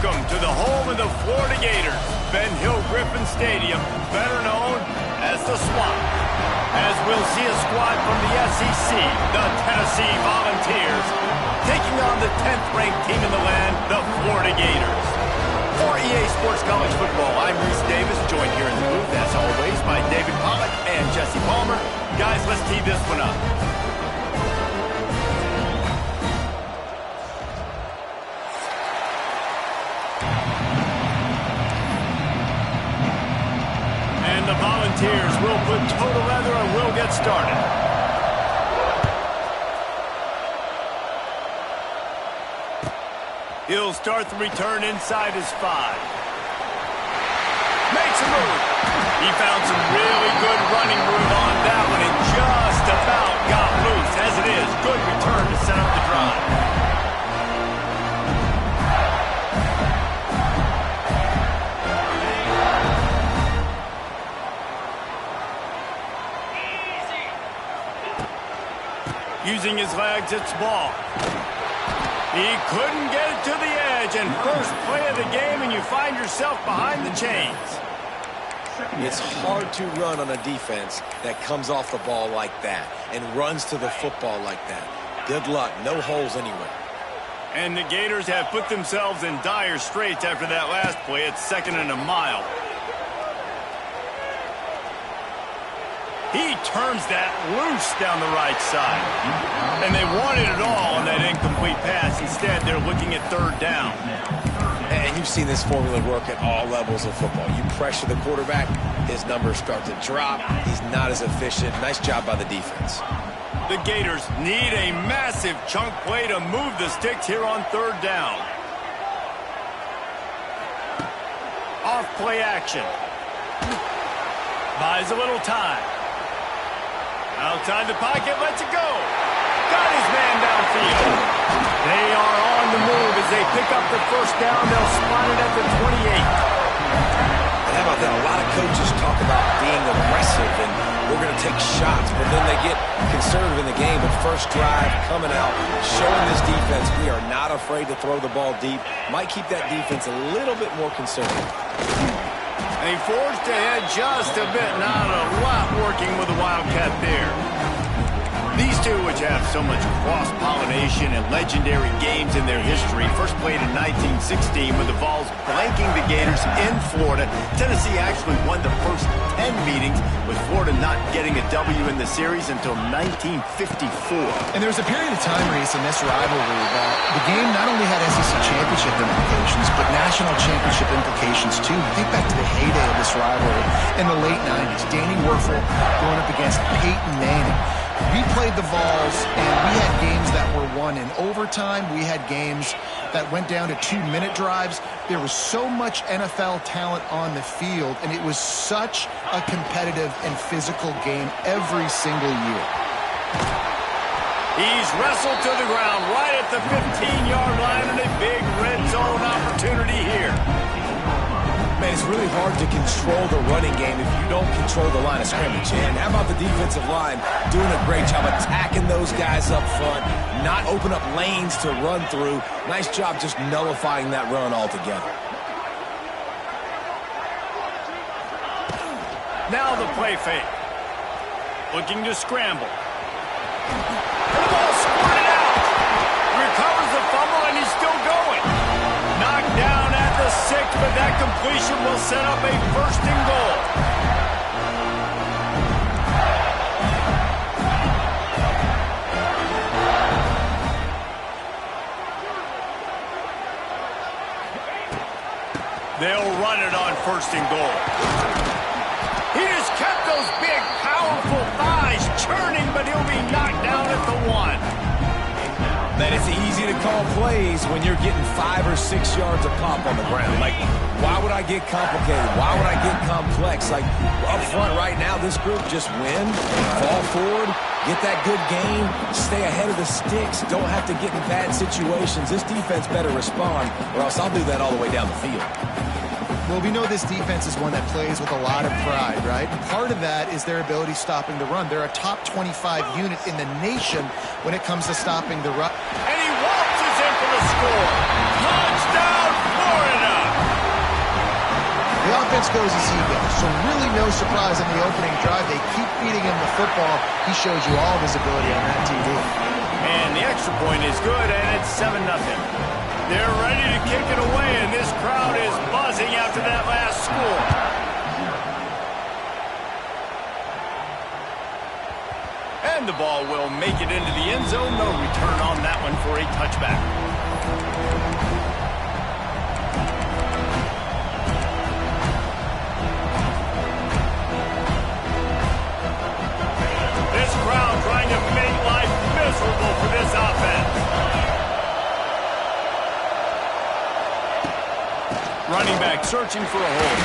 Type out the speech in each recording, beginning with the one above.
Welcome to the home of the Florida Gators, Ben Hill Griffin Stadium, better known as the Swamp. As we'll see a squad from the SEC, the Tennessee Volunteers, taking on the 10th-ranked team in the land, the Florida Gators. For EA Sports College Football, I'm Reese Davis, joined here in the booth, as always, by David Pollack and Jesse Palmer. Guys, let's tee this one up. And the Volunteers will put total leather and will get started. He'll start the return inside his 5. Makes a move. He found some really good running room on that one and just about got loose. As it is, good return to set up the drive. Using his legs, it's ball. He couldn't get it to the edge, and first play of the game, and you find yourself behind the chains. It's hard to run on a defense that comes off the ball like that and runs to the football like that. Good luck. No holes anywhere. And the Gators have put themselves in dire straits after that last play. It's 2nd and a mile. He turns that loose down the right side. And they wanted it all on that incomplete pass. Instead, they're looking at 3rd down. And you've seen this formula work at all levels of football. You pressure the quarterback, his numbers start to drop. He's not as efficient. Nice job by the defense. The Gators need a massive chunk play to move the sticks here on 3rd down. Off play action. Buys a little time. Outside the pocket, lets it go. Got his man downfield. They are on the move as they pick up the 1st down. They'll spot it at the 28. And how about that? A lot of coaches talk about being aggressive and we're going to take shots, but then they get conservative in the game. But first drive, coming out, showing this defense we are not afraid to throw the ball deep. Might keep that defense a little bit more conservative. They forced ahead just a bit, not a lot working with the Wildcat there. These two, which have so much cross-pollination and legendary games in their history, first played in 1916 with the Vols blanking the Gators in Florida. Tennessee actually won the first 10 meetings, with Florida not getting a W in the series until 1954. And there was a period of time, Reese, in this rivalry that the game not only had SEC championship implications, but national championship implications too. Think back to the heyday of this rivalry in the late 90s. Danny Werfel going up against Peyton Manning. We played the Vols, and we had games that were won in overtime. We had games that went down to 2-minute drives. There was so much NFL talent on the field, and it was such a competitive and physical game every single year. He's wrestled to the ground right at the 15-yard line, and a big red zone opportunity here. Man, it's really hard to control the running game if you don't control the line of scrimmage. And how about the defensive line doing a great job attacking those guys up front, not open up lanes to run through. Nice job just nullifying that run altogether. Now the play fake. Looking to scramble. And the ball squirted out. Recovers the fumble, and he's still going. Knocked down at the 6, but that completion will set up a 1st and goal. They'll run it on 1st and goal. He just kept those big, powerful thighs churning, but he'll be knocked down at the 1. Man, it's easy to call plays when you're getting 5 or 6 yards of pop on the ground. Like, why would I get complicated? Why would I get complex? Like, up front right now, this group just win, fall forward, get that good game, stay ahead of the sticks, don't have to get in bad situations. This defense better respond, or else I'll do that all the way down the field. Well, we know this defense is one that plays with a lot of pride, right? And part of that is their ability stopping the run. They're a top 25 unit in the nation when it comes to stopping the run. And he waltzes in for the score. Touchdown, Florida! defense goes as he goes. So really no surprise on the opening drive. They keep feeding him the football. He shows you all of his ability on that TD. And the extra point is good, and it's 7-0. They're ready to kick it away, and this crowd is buzzing after that last score. And the ball will make it into the end zone. No return on that one for a touchback. This crowd trying to make life miserable for this offense. Running back searching for a hole.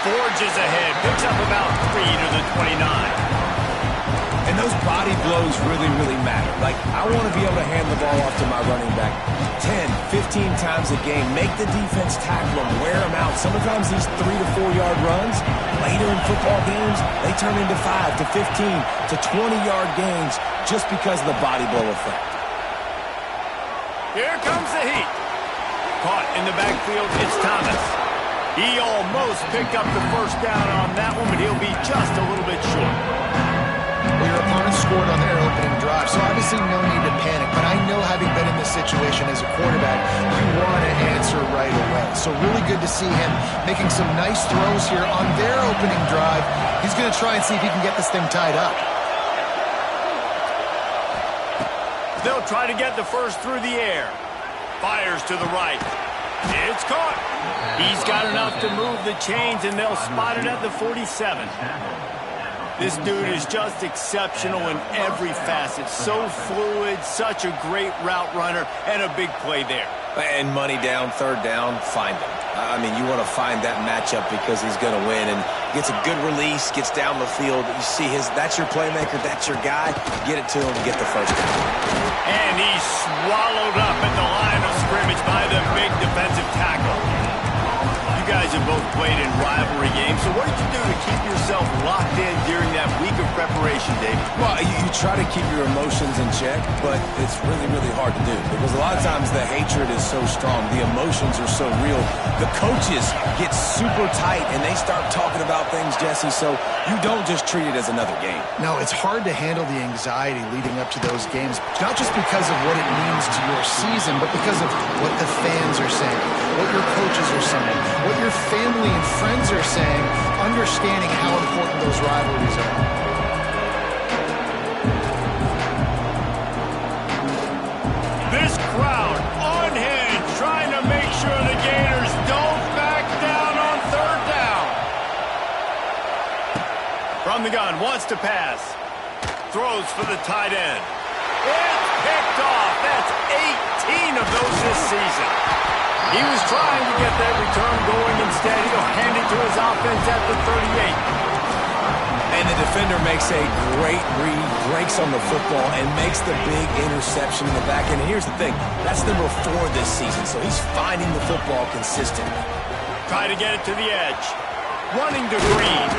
Forges ahead. Picks up about 3 to the 29. And those body blows really, really matter. Like, I want to be able to hand the ball off to my running back 10, 15 times a game. Make the defense tackle them, wear them out. Sometimes these 3 to 4 yard runs, later in football games, they turn into 5 to 15 to 20-yard gains just because of the body blow effect. Here comes the heat. Caught in the backfield, it's Thomas. He almost picked up the first down on that one, but he'll be just a little bit short. Well, your opponent scored on their opening drive, so obviously no need to panic. But I know, having been in this situation as a quarterback, you want to answer right away. So really good to see him making some nice throws here on their opening drive. He's going to try and see if he can get this thing tied up. They'll try to get the first through the air. Fires to the right. It's caught. He's got enough to move the chains, and they'll spot it at the 47. This dude is just exceptional in every facet. So fluid, such a great route runner, and a big play there. And money down, third down, find him. I mean, you want to find that matchup because he's going to win, and gets a good release, gets down the field. You see that's your playmaker, that's your guy. Get it to him, get the first down. And he's swallowed up at the line of scrimmage by the big defensive tackle. You guys have both played in rivalry games, so what did you do to keep yourself locked in during that week of preparation, David? Well, you try to keep your emotions in check, but it's really, really hard to do because a lot of times the hatred is so strong, the emotions are so real. The coaches get super tight and they start talking about things, Jesse, so you don't just treat it as another game. No, it's hard to handle the anxiety leading up to those games, not just because of what it means to your season, but because of what the fans are saying, what your coaches are saying, what your family and friends are saying, understanding how important those rivalries are. This crowd unhinged, trying to make sure the Gators don't back down on third down. From the gun, wants to pass. Throws for the tight end. It's picked off. That's 18 of those this season. He was trying to get that return going. Instead, he'll hand it to his offense at the 38. And the defender makes a great read, breaks on the football, and makes the big interception in the back end. And here's the thing, that's number 4 this season, so he's finding the football consistently. Try to get it to the edge. Running to Green.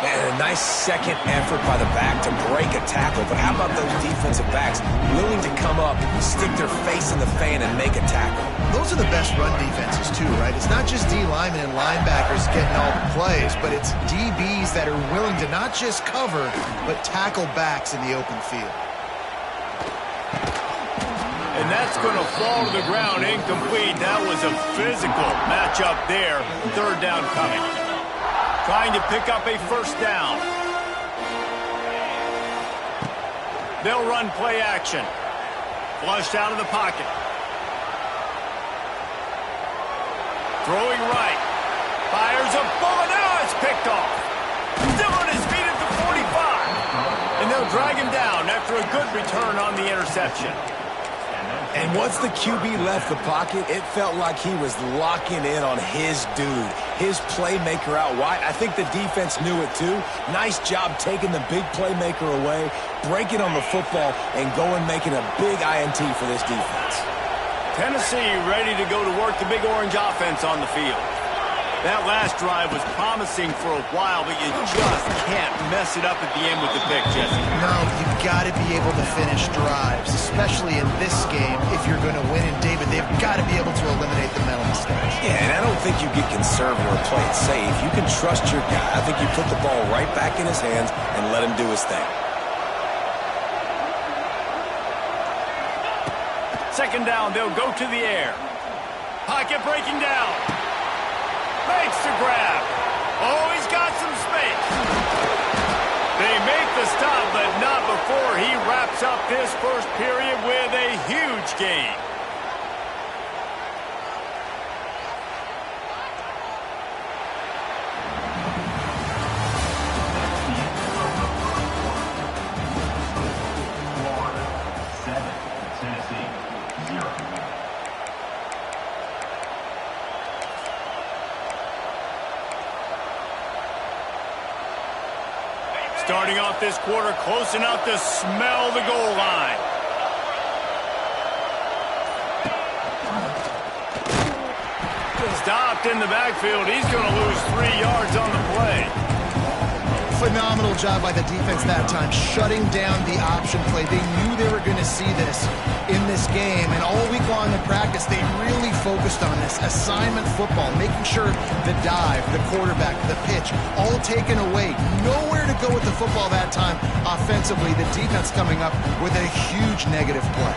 Man, a nice second effort by the back to break a tackle. But how about those defensive backs willing to come up, stick their face in the fan, and make a tackle? Those are the best run defenses, too, right? It's not just D linemen and linebackers getting all the plays, but it's DBs that are willing to not just cover, but tackle backs in the open field. And that's going to fall to the ground incomplete. That was a physical matchup there. Third down coming. Trying to pick up a first down. They'll run play action. Flushed out of the pocket. Throwing right. Fires a bullet. Now it's picked off. Still on his feet at the 45. And they'll drag him down after a good return on the interception. And once the QB left the pocket, it felt like he was locking in on his dude, his playmaker out wide. I think the defense knew it too. Nice job taking the big playmaker away, breaking on the football, and going making a big INT for this defense. Tennessee ready to go to work the Big Orange offense on the field. That last drive was promising for a while, but you just can't mess it up at the end with the pick, Jesse. No, you've got to be able to finish drives, especially in this game if you're going to win. And, David, they've got to be able to eliminate the mental mistakes. Yeah, and I don't think you get conservative or play it safe. You can trust your guy. I think you put the ball right back in his hands and let him do his thing. Second down, they'll go to the air. Pocket breaking down. Makes the grab. Oh, he's got some space. They make the stop, but not before he wraps up this first period with a huge gain. Starting off this quarter close enough to smell the goal line. Stopped in the backfield. He's going to lose 3 yards on the play. Phenomenal job by the defense that time, shutting down the option play. They knew they were going to see this in this game, and all week long in practice, they really focused on this assignment football, making sure the dive, the quarterback, the pitch, all taken away. Nowhere to go with the football that time offensively. The defense coming up with a huge negative play.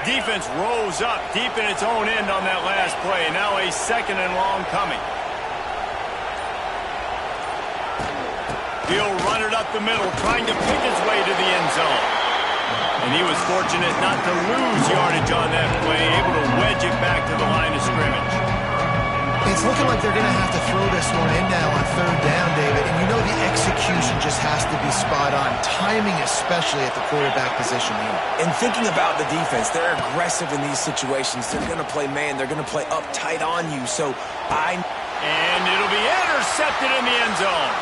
Defense rose up deep in its own end on that last play. Now a second and long coming. He'll run it up the middle, trying to pick his way to the end zone. And he was fortunate not to lose yardage on that play, able to wedge it back to the line of scrimmage. It's looking like they're going to have to throw this one in now on third down, David. And you know the execution just has to be spot on. Timing especially at the quarterback position here. And thinking about the defense, they're aggressive in these situations. They're going to play man. They're going to play up tight on you. And it'll be intercepted in the end zone.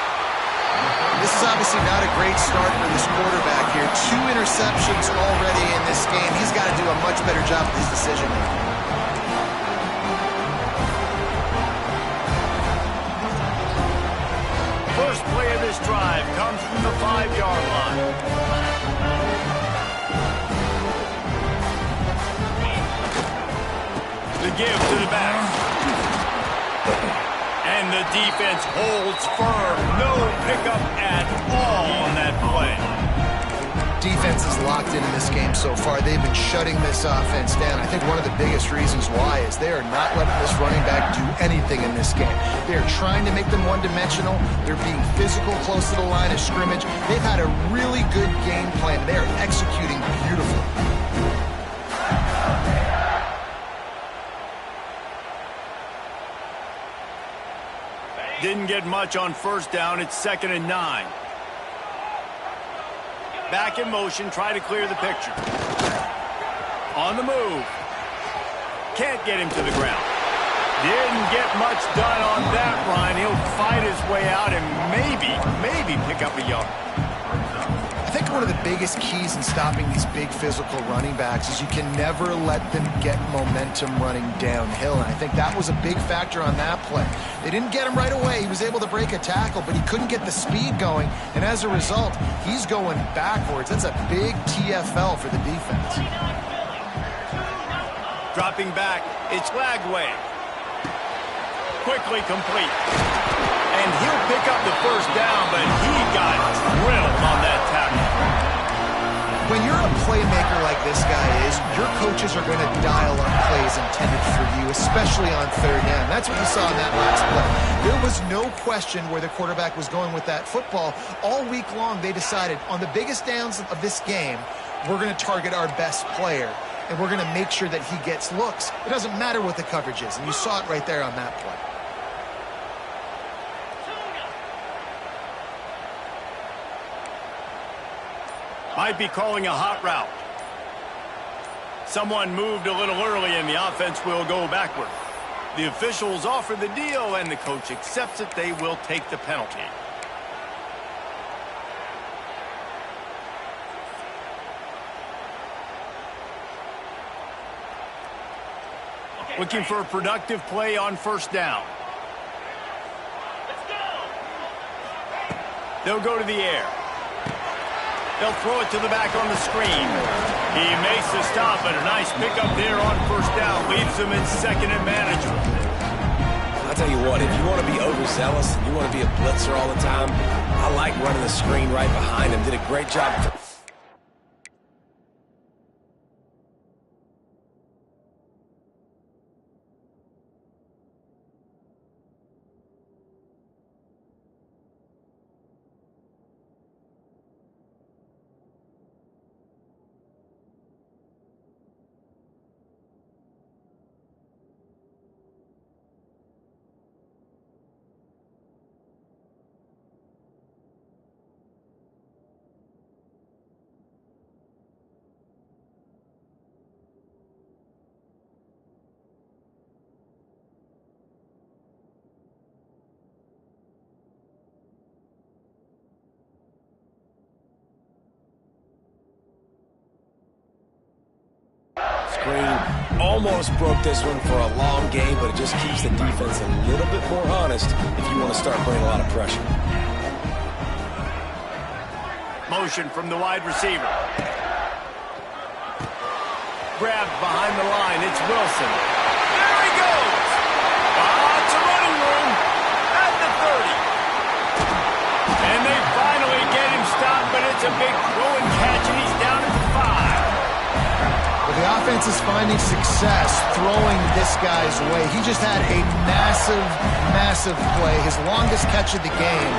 This is obviously not a great start for this quarterback here. 2 interceptions already in this game. He's got to do a much better job with his decision making. First play of this drive comes from the 5-yard line. The give to the back. And the defense holds firm. No pickup at all on that play. Defense is locked in this game so far. They've been shutting this offense down. I think one of the biggest reasons why is they are not letting this running back do anything in this game. They are trying to make them one-dimensional. They're being physical close to the line of scrimmage. They've had a really good game plan. They are executing beautifully. Didn't get much on first down. It's 2nd and 9. Back in motion, try to clear the picture. On the move. Can't get him to the ground. Didn't get much done on that run. He'll fight his way out and maybe pick up a yard. I think one of the biggest keys in stopping these big physical running backs is you can never let them get momentum running downhill. And I think that was a big factor on that play. They didn't get him right away. He was able to break a tackle, but he couldn't get the speed going. And as a result, he's going backwards. That's a big TFL for the defense. Dropping back, it's Lagway. Quickly complete. And he'll pick up the first down, but he got drilled on that tackle. When you're a playmaker like this guy is, your coaches are going to dial up plays intended for you, especially on third down. That's what you saw in that last play. There was no question where the quarterback was going with that football. All week long, they decided on the biggest downs of this game, we're going to target our best player, and we're going to make sure that he gets looks. It doesn't matter what the coverage is, and you saw it right there on that play. Might be calling a hot route. Someone moved a little early and the offense will go backward. The officials offer the deal and the coach accepts it. They will take the penalty. Looking for a productive play on first down. They'll go to the air. They'll throw it to the back on the screen. He makes the stop, but a nice pickup there on first down. Leaves him in second and manageable. I'll tell you what, if you want to be overzealous, you want to be a blitzer all the time, I like running the screen right behind him. Did a great job. Screen almost broke this one for a long game, but it just keeps the defense a little bit more honest if you want to start bringing a lot of pressure. Motion from the wide receiver. Grabbed behind the line. It's Wilson. There he goes. Lots of running room at the 30. And they finally get him stopped, but it's a big throw and catch, and he's down at the 5. Well, the offense is finding success throwing this guy's way. He just had a massive play, his longest catch of the game.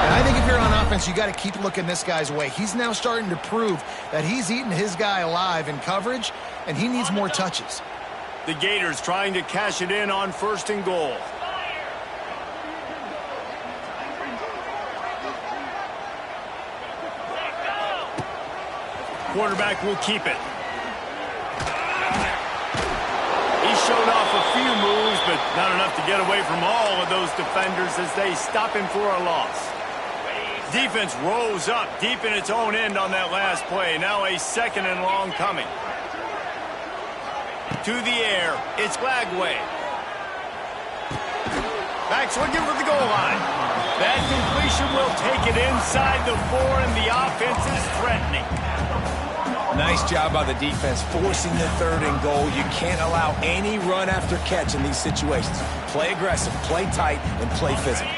And I think if you're on offense, you got to keep looking this guy's way. He's now starting to prove that he's eating his guy alive in coverage, and he needs more touches. The Gators trying to cash it in on first and goal. Quarterback will keep it. He showed off a few moves, but not enough to get away from all of those defenders as they stop him for a loss. Defense rose up deep in its own end on that last play. Now a second and long coming. To the air, it's Lagway. Back swinging for the goal line. That completion will take it inside the 4, and the offense is threatening. Nice job by the defense forcing the third and goal. You can't allow any run after catch in these situations. Play aggressive, play tight, and play physical.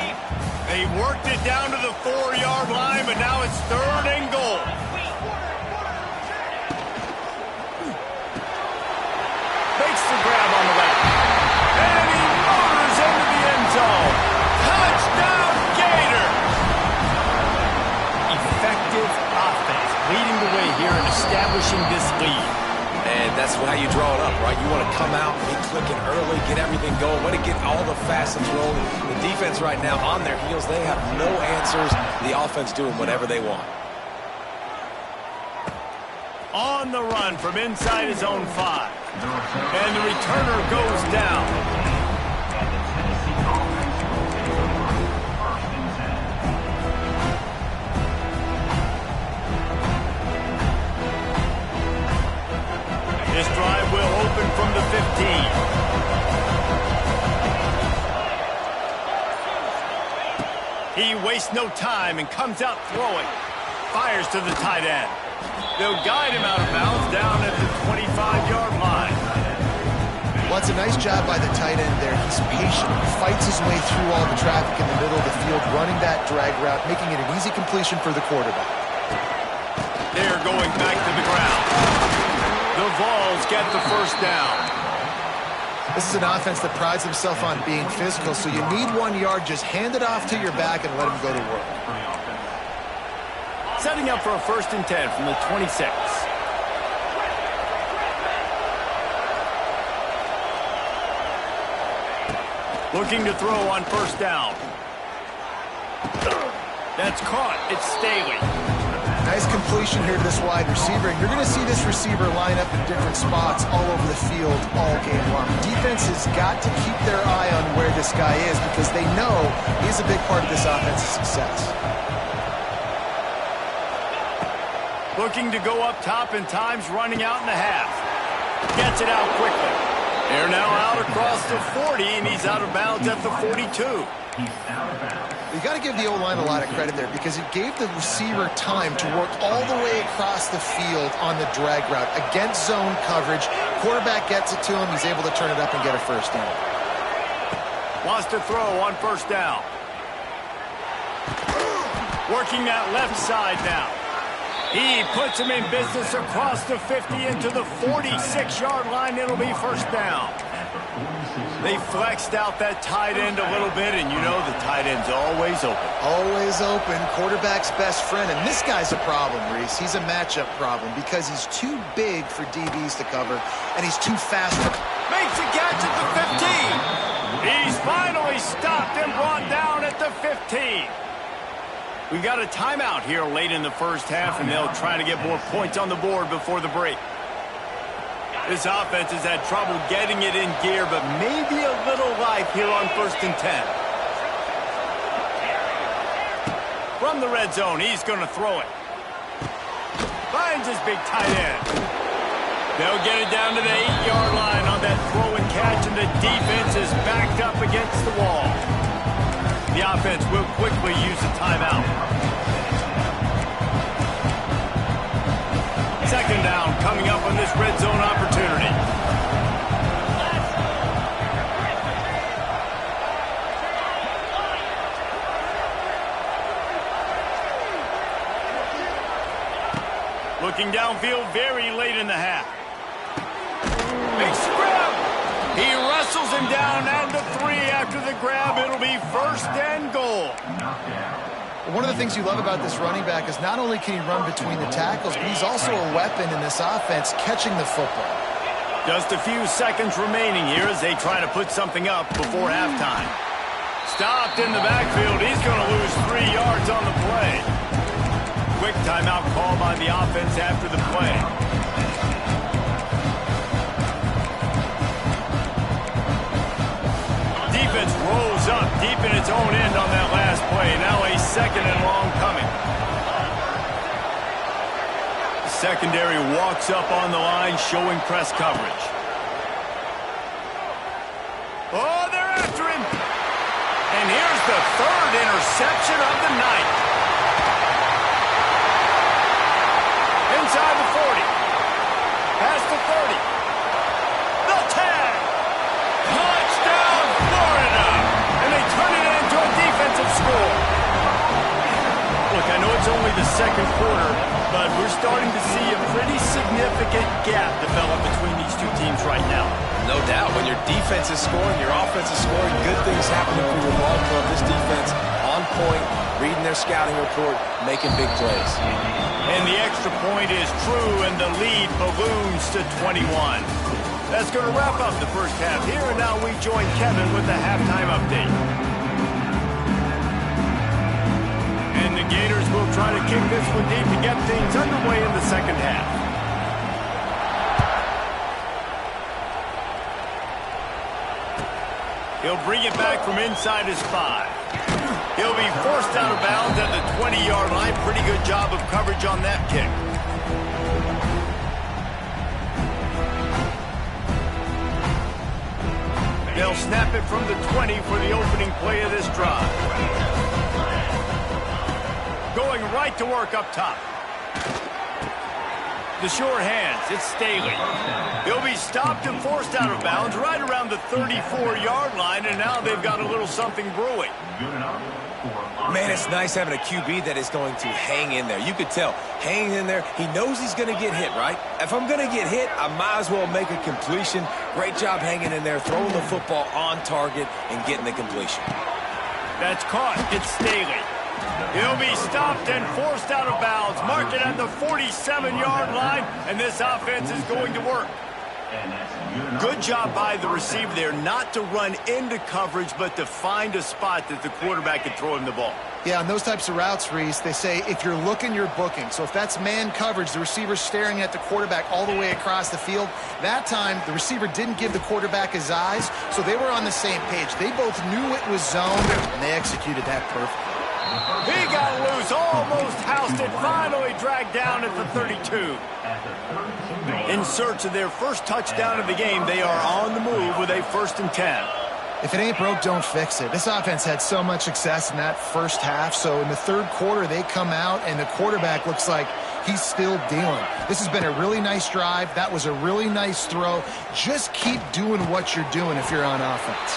They worked it down to the 4-yard line, but now it's third and goal. Makes the grab on the left. And he motors into the end zone. Touchdown, Gator! Effective offense leading the way here and establishing this lead. And that's how you draw it up, right? You want to come out, get clicking early, get everything going, want to get all the facets rolling. The defense right now on their heels, they have no answers. The offense doing whatever they want. On the run from inside his own 5. And the returner goes down. This drive will open from the 15. He wastes no time and comes out throwing. Fires to the tight end. They'll guide him out of bounds down at the 25-yard line. Well, it's a nice job by the tight end there. He's patient. He fights his way through all the traffic in the middle of the field, running that drag route, making it an easy completion for the quarterback. They're going back to the ground. The Vols get the first down. This is an offense that prides himself on being physical, so you need 1 yard. Just hand it off to your back and let him go to work. Setting up for a 1st and 10 from the 26. Looking to throw on first down. That's caught. It's Staley. Nice completion here to this wide receiver. And you're going to see this receiver line up in different spots all over the field all game long. Defense has got to keep their eye on where this guy is because they know he's a big part of this offense's success. Looking to go up top, and time's running out in the half. Gets it out quickly. They're now out across the 40, and he's out of bounds at the 42. You got to give the O-line a lot of credit there because it gave the receiver time to work all the way across the field on the drag route against zone coverage. Quarterback gets it to him. He's able to turn it up and get a first down. Wants to throw on first down. Working that left side now. He puts him in business across the 50 into the 46-yard line. It'll be first down. They flexed out that tight end a little bit, and you know the tight end's always open. Always open. Quarterback's best friend. And this guy's a problem, Reese. He's a matchup problem because he's too big for DBs to cover, and he's too fast for... Makes a catch at the 15. He's finally stopped and brought down at the 15. We've got a timeout here late in the first half, and they'll try to get more points on the board before the break. This offense has had trouble getting it in gear, but maybe a little life here on 1st and 10. From the red zone, he's going to throw it. Finds his big tight end. They'll get it down to the 8-yard line on that throw and catch, and the defense is backed up against the wall. The offense will quickly use a timeout. Second down coming up on this red zone opportunity. Looking downfield very late in the half. Big scrap. He wrestles him down at the 3 after the grab. It'll be 1st and goal. One of the things you love about this running back is not only can he run between the tackles, but he's also a weapon in this offense catching the football. Just a few seconds remaining here as they try to put something up before halftime. Stopped in the backfield. He's going to lose 3 yards on the play. Quick timeout call by the offense after the play. Defense rolls up deep in its own end on that last play. Now a 2nd and long coming. The secondary walks up on the line, showing press coverage. Oh, they're after him. And here's the 3rd interception of the night. Inside the 40. Past the 30. The tag. Touchdown, Florida. And they turn it into a defensive score. Look, I know it's only the 2nd quarter, but we're starting to see a pretty significant gap develop between these two teams right now. No doubt. When your defense is scoring, your offense is scoring, good things happening for your ball club. This defense on point, reading their scouting report, making big plays. And the extra point is true, and the lead balloons to 21. That's going to wrap up the first half here, and now we join Kevin with the halftime update. And the Gators will try to kick this one deep to get things underway in the second half. He'll bring it back from inside his 5. He'll be forced out of bounds at the 20-yard line. Pretty good job of coverage on that kick. They'll snap it from the 20 for the opening play of this drive. Going right to work up top. The sure hands, it's Staley. He'll be stopped and forced out of bounds right around the 34-yard line, and now they've got a little something brewing. Man, it's nice having a QB that is going to hang in there. You could tell, hanging in there, he knows he's going to get hit, right? If I'm going to get hit, I might as well make a completion. Great job hanging in there, throwing the football on target and getting the completion. That's caught. It's Staley. He'll be stopped and forced out of bounds. Mark it at the 47-yard line, and this offense is going to work. Good job by the receiver there, not to run into coverage, but to find a spot that the quarterback can throw him the ball. Yeah, on those types of routes, Reese, they say if you're looking, you're booking. So if that's man coverage, the receiver's staring at the quarterback all the way across the field. That time, the receiver didn't give the quarterback his eyes, so they were on the same page. They both knew it was zoned, and they executed that perfectly. He got loose, almost housed it, finally dragged down at the 32. In search of their first touchdown of the game, they are on the move with a 1st and 10. If it ain't broke, don't fix it. This offense had so much success in that first half, so in the third quarter, they come out, and the quarterback looks like he's still dealing. This has been a really nice drive. That was a really nice throw. Just keep doing what you're doing if you're on offense.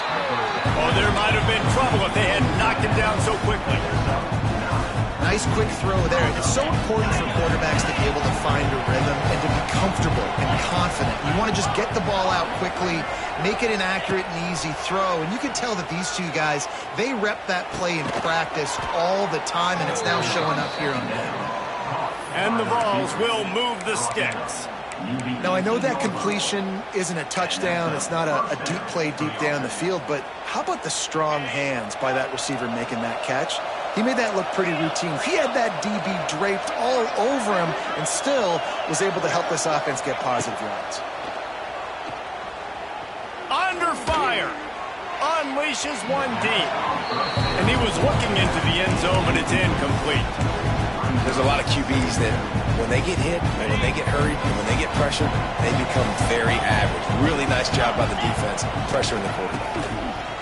Oh, there might have been trouble if they had knocked him down so quickly. Nice quick throw there. It's so important for quarterbacks to be able to find a rhythm and to be comfortable and confident. You want to just get the ball out quickly, make it an accurate and easy throw. And you can tell that these two guys, they rep that play in practice all the time, and it's now showing up here on that. And the Vols will move the sticks. Now, I know that completion isn't a touchdown. It's not a deep play deep down the field, but how about the strong hands by that receiver making that catch? He made that look pretty routine. He had that DB draped all over him and still was able to help this offense get positive yards. Under fire. Unleashes one deep. And he was looking into the end zone, but it's incomplete. There's a lot of QBs that when they get hit, and when they get hurried, and when they get pressured, they become very average. Really nice job by the defense, pressuring the quarterback.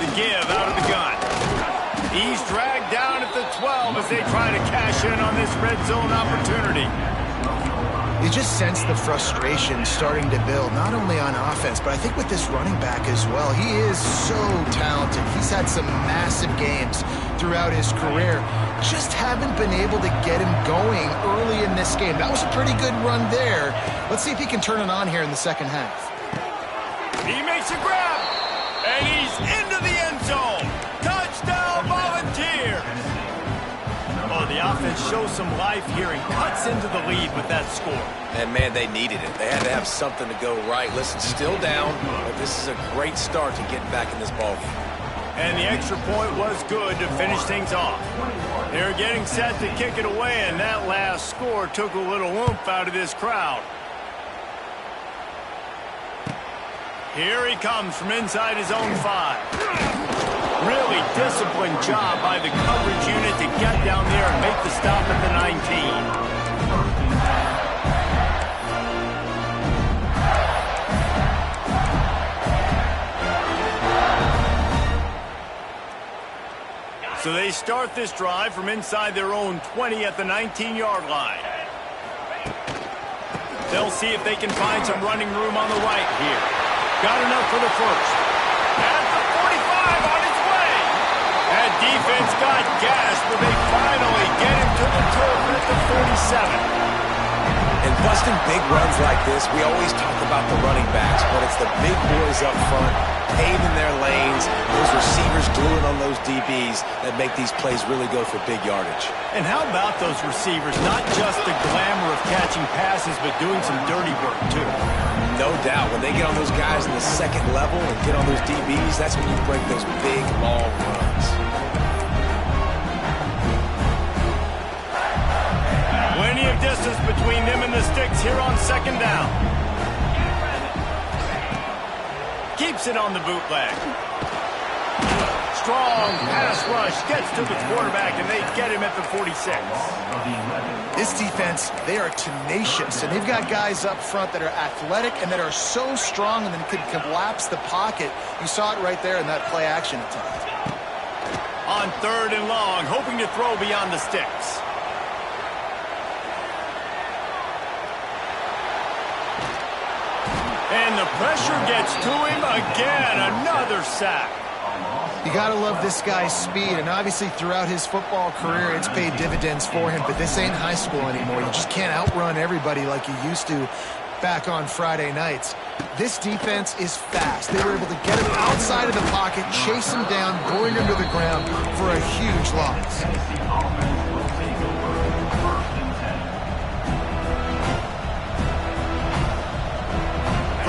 The give out of the gun. He's dragged down at the 12 as they try to cash in on this red zone opportunity. You just sense the frustration starting to build, not only on offense, but I think with this running back as well. He is so talented. He's had some massive games throughout his career. Just haven't been able to get him going early in this game. That was a pretty good run there. Let's see if he can turn it on here in the second half. He makes a grab, and he's into the end zone. Touchdown, Volunteers! Oh, the offense shows some life here and cuts into the lead with that score. And, man, they needed it. They had to have something to go right. Listen, still down, but this is a great start to getting back in this ballgame. And the extra point was good to finish things off. They're getting set to kick it away, and that last score took a little oomph out of this crowd. Here he comes from inside his own 5. Really disciplined job by the coverage unit to get down there and make the stop at the 19. So they start this drive from inside their own 20 at the 19-yard line. They'll see if they can find some running room on the right here. Got enough for the first. At the 45 on its way. That defense got gas, but they finally get him to the turf at the 47. And busting big runs like this, we always talk about the running backs, but it's the big boys up front, paving their lanes, those receivers gluing on those DBs that make these plays really go for big yardage. And how about those receivers? Not just the glamour of catching passes, but doing some dirty work, too. No doubt. When they get on those guys in the second level and get on those DBs, that's when you break those big, long runs. Plenty of distance between them and the sticks here on second down. Keeps it on the bootleg. Strong pass rush gets to the quarterback, and they get him at the 46. This defense, they are tenacious, and they've got guys up front that are athletic and that are so strong and then can collapse the pocket. You saw it right there in that play-action attempt. On third and long, hoping to throw beyond the sticks. And the pressure gets to him again. Another sack. You got to love this guy's speed, and obviously throughout his football career, it's paid dividends for him, but this ain't high school anymore. You just can't outrun everybody like you used to back on Friday nights. This defense is fast. They were able to get him outside of the pocket, chase him down, bring him to the ground for a huge loss.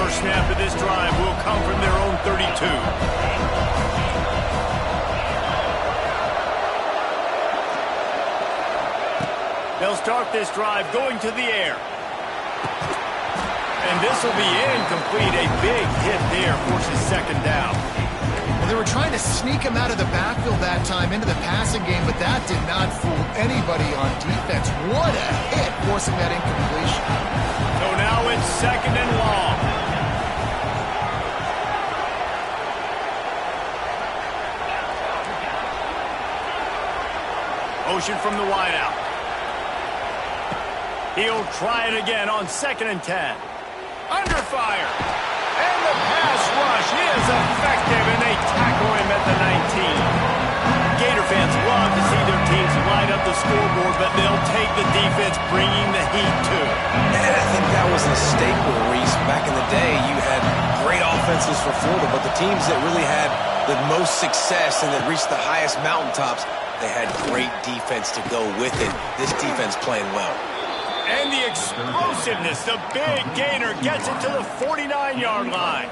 First snap of this drive will come from their own 32. They'll start this drive going to the air. And this will be incomplete. A big hit there forces second down. Well, they were trying to sneak him out of the backfield that time into the passing game, but that did not fool anybody on defense. What a hit forcing that incompletion. So now it's second and long. Motion from the wideout. He'll try it again on 2nd and 10. Under fire. And the pass rush is effective, and they tackle him at the 19. Gator fans love to see their teams light up the scoreboard, but they'll take the defense bringing the heat too. And I think that was a staple, Reese. Back in the day, you had great offenses for Florida, but the teams that really had the most success and that reached the highest mountaintops, they had great defense to go with it. This defense playing well. And the explosiveness, the big gainer gets it to the 49-yard line.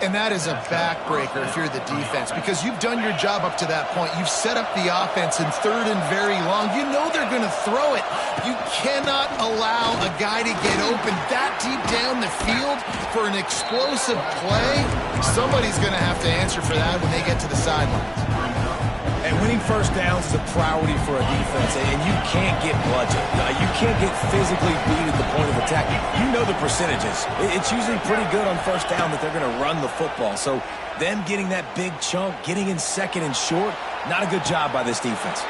And that is a backbreaker if you're the defense, because you've done your job up to that point. You've set up the offense in 3rd and very long. You know they're going to throw it. You cannot allow a guy to get open that deep down the field for an explosive play. Somebody's going to have to answer for that when they get to the sidelines. And winning first downs is a priority for a defense, and you can't get bludgeoned. You can't get physically beat at the point of attack. You know the percentages. It's usually pretty good on first down that they're going to run the football. So them getting that big chunk, getting in 2nd and short, not a good job by this defense.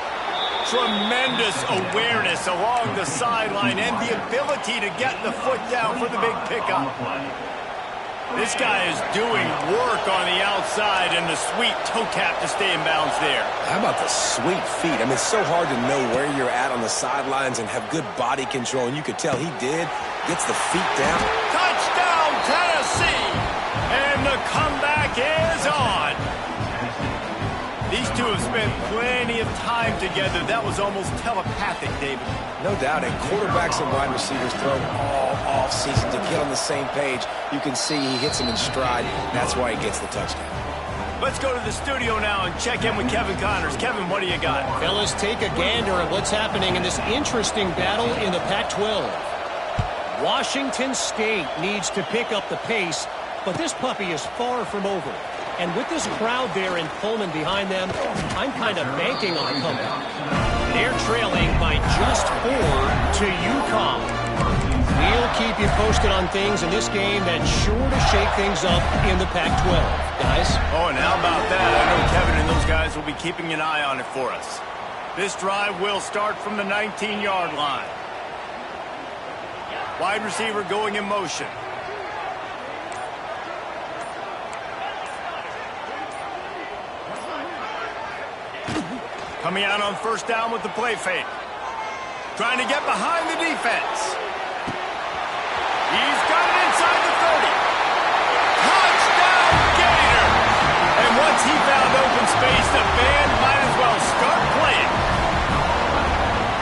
Tremendous awareness along the sideline and the ability to get the foot down for the big pickup. This guy is doing work on the outside, and the sweet toe tap to stay in bounds there. How about the sweet feet? I mean, it's so hard to know where you're at on the sidelines and have good body control, and you could tell he did. Gets the feet down. Touchdown, Tennessee! And the comeback is on. These two have spent plenty of time together. That was almost telepathic, David. No doubt, and quarterbacks and wide receivers throw all offseason to get on the same page. You can see he hits them in stride. That's why he gets the touchdown. Let's go to the studio now and check in with Kevin Connors. Kevin, what do you got? Fellas, take a gander at what's happening in this interesting battle in the Pac-12. Washington State needs to pick up the pace, but this puppy is far from over. And with this crowd there in Pullman behind them, I'm kind of banking on a comeback. They're trailing by just 4 to UConn. We'll keep you posted on things in this game that's sure to shake things up in the Pac-12. Guys? Oh, and how about that? I know Kevin and those guys will be keeping an eye on it for us. This drive will start from the 19-yard line. Wide receiver going in motion. Coming out on first down with the play fake. Trying to get behind the defense. He's got it inside the 30. Touchdown, Gator! And once he found open space, the band might as well start playing.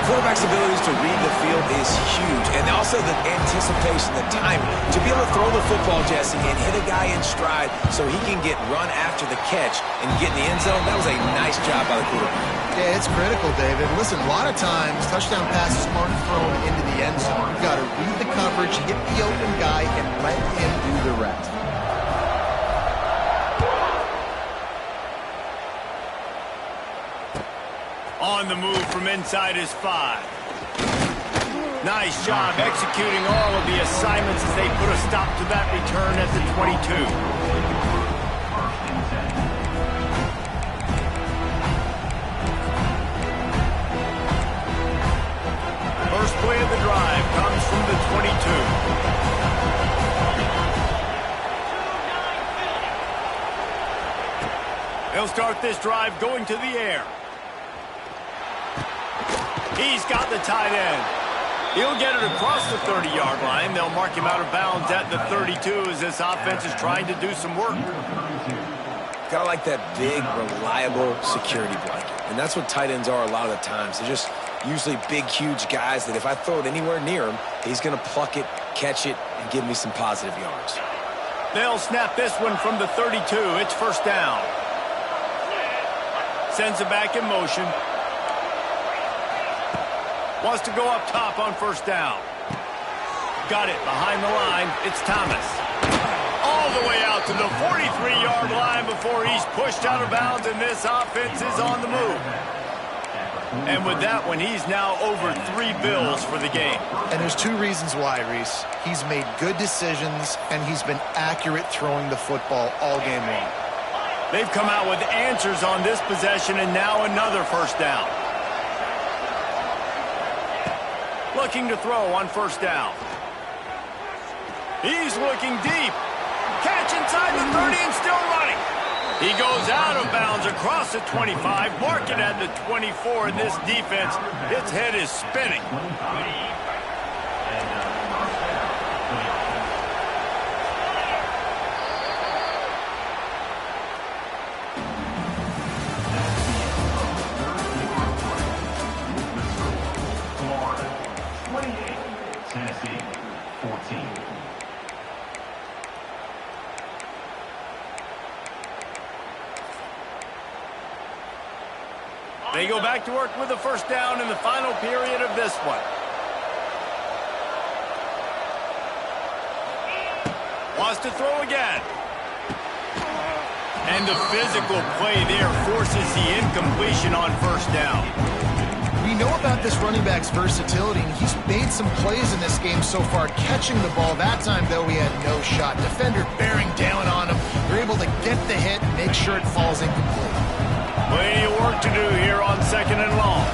Quarterback's abilities to read the field is huge, and also the anticipation, the timing. To be able to throw the football, Jesse, and hit a guy in stride so he can get run after the catch and get in the end zone, that was a nice job by the quarterback. Yeah, it's critical, David. Listen, a lot of times, touchdown passes aren't thrown into the end zone. You've got to read the coverage, hit the open guy, and let him do the rest. On the move from inside his 5. Nice job executing all of the assignments as they put a stop to that return at the 22. First play of the drive comes from the 22. They'll start this drive going to the air. He's got the tight end. He'll get it across the 30-yard line. They'll mark him out of bounds at the 32 as this offense is trying to do some work. Kind of like that big, reliable security blanket. And that's what tight ends are a lot of the times. They're just usually big, huge guys that if I throw it anywhere near him, he's going to pluck it, catch it, and give me some positive yards. They'll snap this one from the 32. It's first down. Sends it back in motion. Wants to go up top on first down. Got it behind the line. It's Thomas. All the way out to the 43-yard line before he's pushed out of bounds, and this offense is on the move. And with that one, he's now over 3 bills for the game. And there's 2 reasons why, Reese. He's made good decisions, and he's been accurate throwing the football all game long. They've come out with answers on this possession, and now another first down. Looking to throw on first down. He's looking deep. Catch inside the 30 and still running. He goes out of bounds across the 25, marking at the 24, and this defense, its head is spinning. They go back to work with the first down in the final period of this one. Wants to throw again. And the physical play there forces the incompletion on first down. We know about this running back's versatility, and he's made some plays in this game so far, catching the ball. That time, though, he had no shot. Defender bearing down on him. They're able to get the hit and make sure it falls incomplete. Plenty of work to do here on second and long.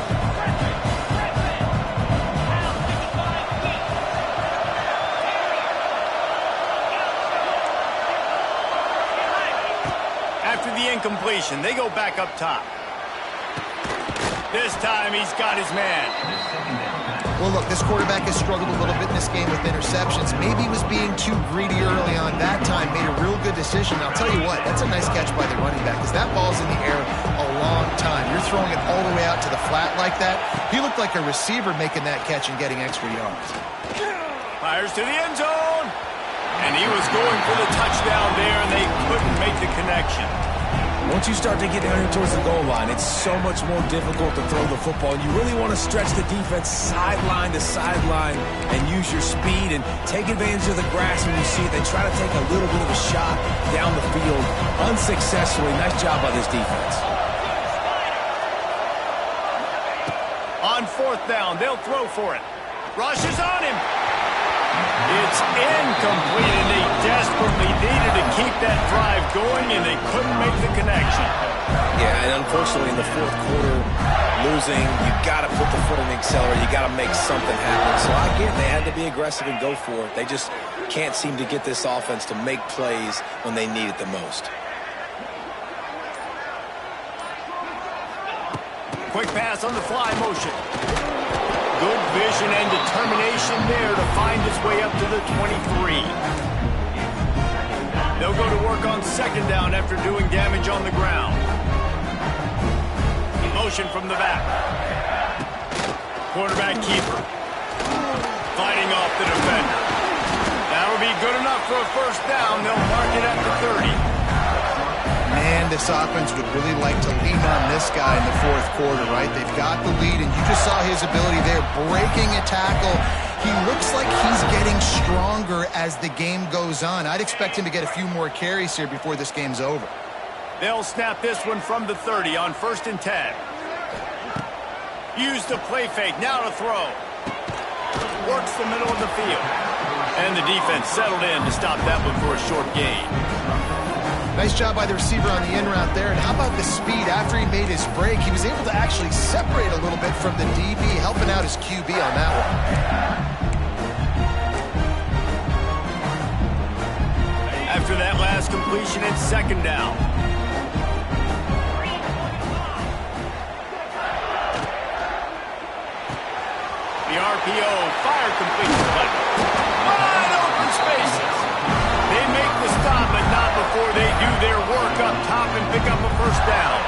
After the incompletion, they go back up top. This time he's got his man. Well, look, this quarterback has struggled a little bit in this game with interceptions. Maybe he was being too greedy early on. That time made a real good decision. I'll tell you what, that's a nice catch by the running back, because that ball's in the air a long time. You're throwing it all the way out to the flat like that. He looked like a receiver making that catch and getting extra yards. Fires to the end zone. And he was going for the touchdown there, and they couldn't make the connection. Once you start to get down here towards the goal line, it's so much more difficult to throw the football. You really want to stretch the defense sideline to sideline and use your speed and take advantage of the grass when you see it. They try to take a little bit of a shot down the field unsuccessfully. Nice job by this defense. On fourth down, they'll throw for it. Rushes on him. It's incomplete, and they desperately needed to keep that drive going, and they couldn't make the connection. Yeah, and unfortunately in the fourth quarter, losing, you got to put the foot on the accelerator. You got to make something happen. So I get they had to be aggressive and go for it. They just can't seem to get this offense to make plays when they need it the most. Quick pass on the fly motion. Good vision and determination there to find his way up to the 23. They'll go to work on second down after doing damage on the ground. Motion from the back. Quarterback keeper. Fighting off the defender. That'll be good enough for a first down. They'll mark it at the 30. Man, this offense would really like to lean on this guy in the fourth quarter, right? They've got the lead, and you just saw his ability there, breaking a tackle. He looks like he's getting stronger as the game goes on. I'd expect him to get a few more carries here before this game's over. They'll snap this one from the 30 on 1st and 10. Use the play fake, now to throw. Works the middle of the field. And the defense settled in to stop that one for a short gain. Nice job by the receiver on the in route there. And how about the speed after he made his break? He was able to actually separate a little bit from the DB, helping out his QB on that one. After that last completion, it's second down. The RPO, fire completion button. Wide open spaces. They make the stop, but not before they do their work up top and pick up a first down.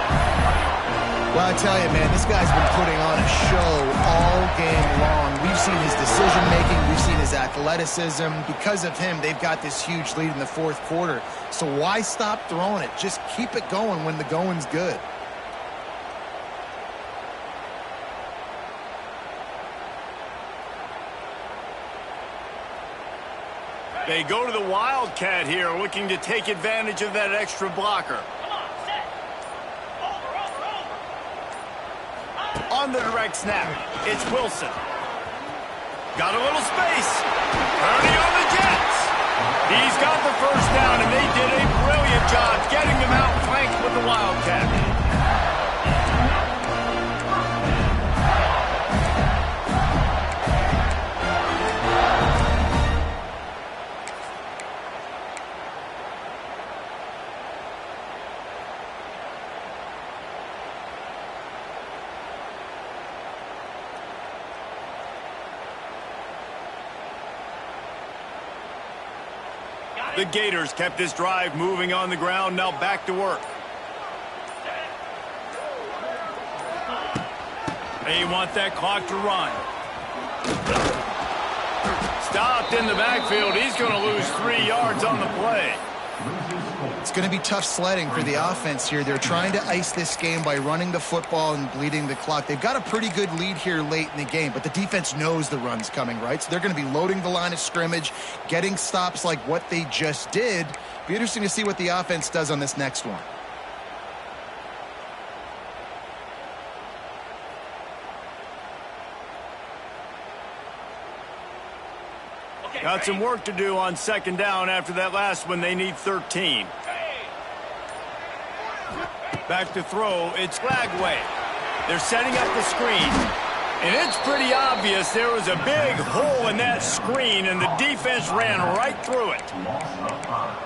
Well, I tell you, man, this guy's been putting on a show all game long. We've seen his decision-making. We've seen his athleticism. Because of him, they've got this huge lead in the fourth quarter. So why stop throwing it? Just keep it going when the going's good. They go to the Wildcat here, looking to take advantage of that extra blocker. On the direct snap, it's Wilson. Got a little space. Purdy on the Jets. He's got the first down, and they did a brilliant job getting them out flanked with the Wildcat. The Gators kept this drive moving on the ground. Now back to work. They want that clock to run. Stopped in the backfield. He's going to lose 3 yards on the play. It's going to be tough sledding for the offense here. They're trying to ice this game by running the football and bleeding the clock. They've got a pretty good lead here late in the game, but the defense knows the run's coming, right? So they're going to be loading the line of scrimmage, getting stops like what they just did. Be interesting to see what the offense does on this next one. Got some work to do on second down after that last one. They need 13. Back to throw. It's Lagway. They're setting up the screen. And it's pretty obvious there was a big hole in that screen, and the defense ran right through it.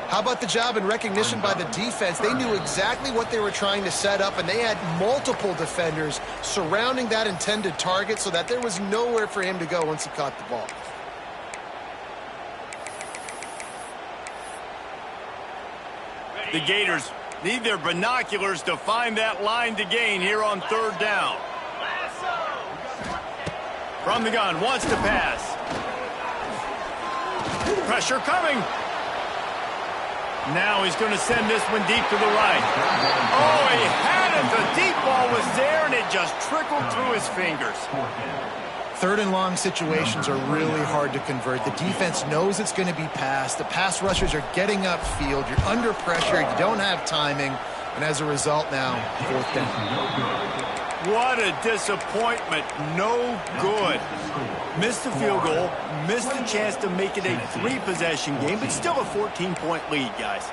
How about the job and recognition by the defense? They knew exactly what they were trying to set up, and they had multiple defenders surrounding that intended target so that there was nowhere for him to go once he caught the ball. The Gators need their binoculars to find that line to gain here on third down. From the gun, wants to pass. Pressure coming. Now he's going to send this one deep to the right. Oh, he had it. The deep ball was there, and it just trickled through his fingers. Third and long situations are really hard to convert. The defense knows it's going to be passed. The pass rushers are getting upfield. You're under pressure. You don't have timing. And as a result now, fourth down. What a disappointment. No good. Missed the field goal. Missed the chance to make it a 3-possession game, but still a 14-point lead, guys.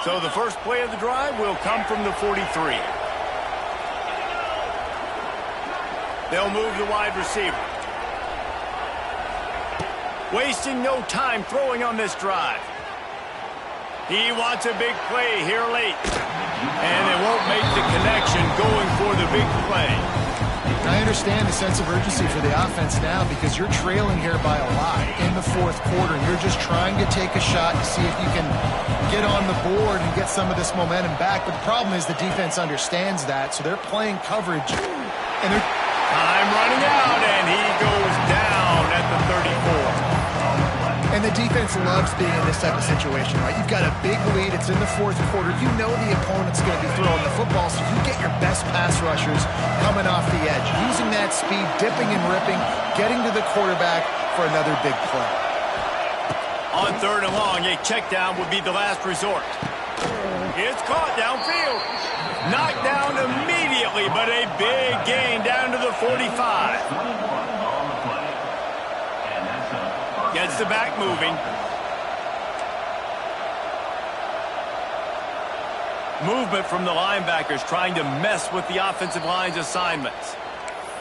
So the first play of the drive will come from the 43. They'll move the wide receiver. Wasting no time throwing on this drive. He wants a big play here late. And they won't make the connection going for the big play. I understand the sense of urgency for the offense now because you're trailing here by a lot in the fourth quarter. You're just trying to take a shot to see if you can get on the board and get some of this momentum back. But the problem is the defense understands that, so they're playing coverage. And they're time running out, and he goes down at the 34. And the defense loves being in this type of situation, right? You've got a big lead. It's in the fourth quarter. You know the opponent's going to be throwing the football, so you get your best pass rushers coming off the edge, using that speed, dipping and ripping, getting to the quarterback for another big play. On third and long, a check down would be the last resort. It's caught downfield. Knocked down immediately, but a big gain down to the 45. Gets the back moving. Movement from the linebackers trying to mess with the offensive line's assignments.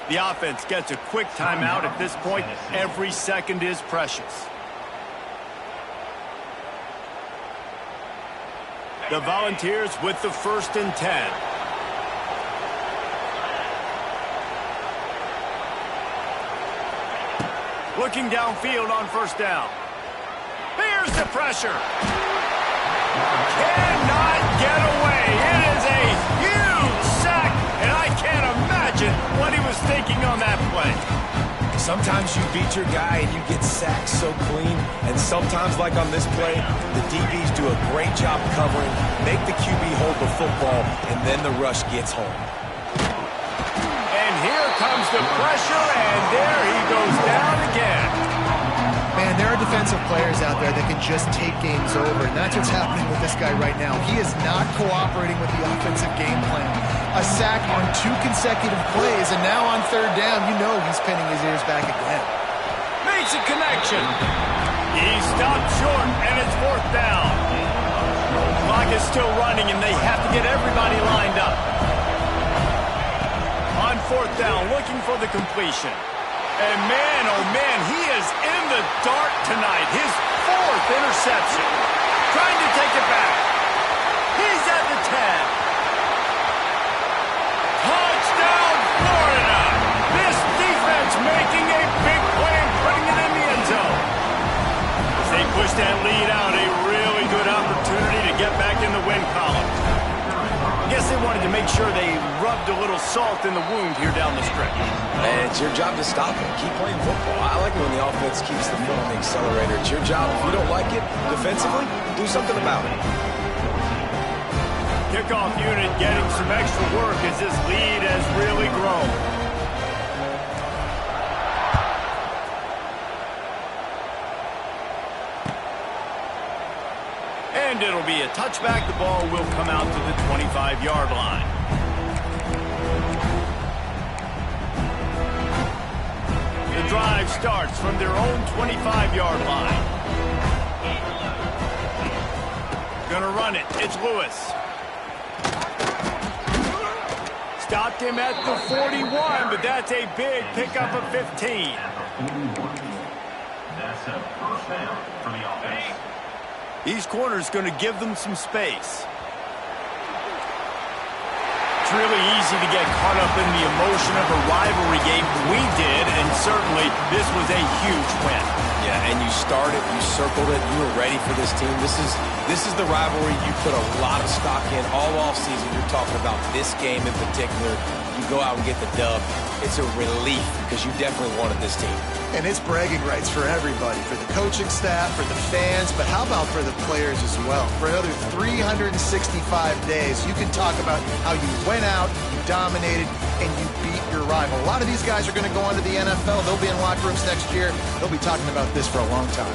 The offense gets a quick timeout at this point. Every second is precious. The Volunteers with the 1st and 10. Looking downfield on first down. Here's the pressure. Cannot get away. It is a huge sack, and I can't imagine what he was thinking on that play. Sometimes you beat your guy and you get sacked so clean, and sometimes, like on this play, the DBs do a great job covering, make the QB hold the football, and then the rush gets home. And here comes the pressure, and there he goes down again. Man, there are defensive players out there that can just take games over, and that's what's happening with this guy right now. He is not cooperating with the offensive game plan. A sack on 2 consecutive plays, and now on third down, you know he's pinning his ears back again. Makes a connection. He stopped short, and it's fourth down. Clock is still running, and they have to get everybody lined up. On fourth down, looking for the completion. And man, oh man, he is in the dark tonight. His 4th interception. Trying to take it back. He's at the 10. that lead out. A really good opportunity to get back in the win column. I guess they wanted to make sure they rubbed a little salt in the wound here down the stretch. And it's your job to stop it. Keep playing football. I like it when the offense keeps the foot on the accelerator. It's your job. If you don't like it defensively, do something about it. Kickoff unit getting some extra work as this lead has really grown. And it'll be a touchback. The ball will come out to the 25-yard line. The drive starts from their own 25-yard line. Gonna run it. It's Lewis. Stopped him at the 41, but that's a big pickup of 15. That's a first down for the offense. These corners going to give them some space. It's really easy to get caught up in the emotion of a rivalry game. We did, and certainly this was a huge win. Yeah, and you started, you circled it, you were ready for this team. This is the rivalry you put a lot of stock in all offseason. You're talking about this game in particular. You go out and get the dub. It's a relief because you definitely wanted this team. And it's bragging rights for everybody, for the coaching staff, for the fans, but how about for the players as well? For another 365 days, you can talk about how you went out, you dominated, and you beat your rival. A lot of these guys are going to go on to the NFL. They'll be in locker rooms next year. They'll be talking about this for a long time.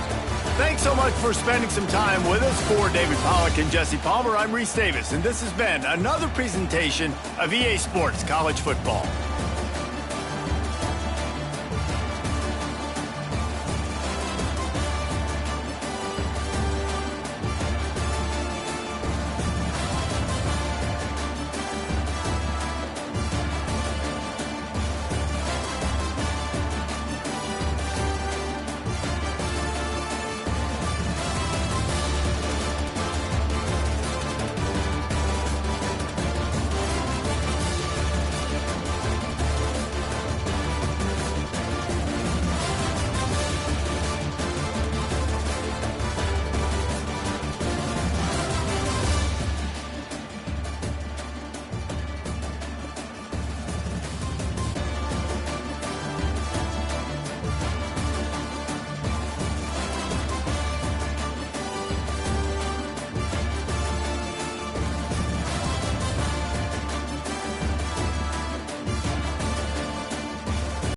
Thanks so much for spending some time with us. For David Pollack and Jesse Palmer, I'm Reese Davis, and this has been another presentation of EA Sports College Football.